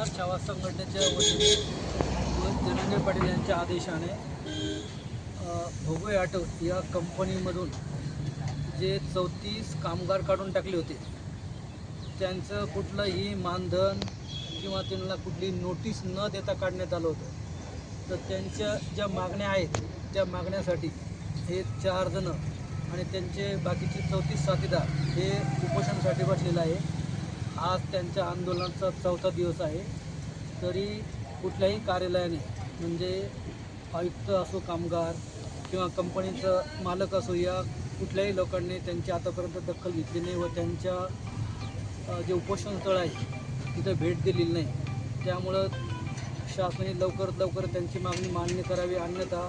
कामगार सेवा संघटनेच्या वतीने व धनंजय पाटील यांच्या आदेशाने भोगवे ऑटो या कंपनीमधून जे 34 कामगार काढून टाकले होते, त्यांचं कुठलंही मानधन किंवा त्यांना कुठली नोटीस न देता काढण्यात आलं होतं. तर त्यांच्या ज्या मागण्या आहेत त्या मागण्यासाठी हे 4 जण आणि त्यांचे बाकीचे 34 साथीदार हे उपोषणासाठी बसलेलं आहे. आज त्यांच्या आंदोलनाचा 4था दिवस आहे. तरी कुठल्याही कार्यालयाने म्हणजे आयुक्त असो, कामगार किंवा कंपनीचं मालक असो, या कुठल्याही लोकांनी त्यांची आतापर्यंत दखल घेतली नाही व त्यांच्या जे उपोषण स्थळ आहे तिथं भेट दिलेली नाही. त्यामुळं शासनाने लवकरात लवकर त्यांची मागणी मान्य करावी, अन्यथा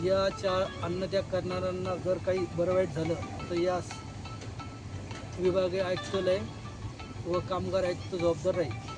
या 4 अन्नत्याग करणाऱ्यांना जर काही बरं वाईट झालं तर यास विभागीय आयुक्तालय व कामगार आयुक्त जबाबदार राहील.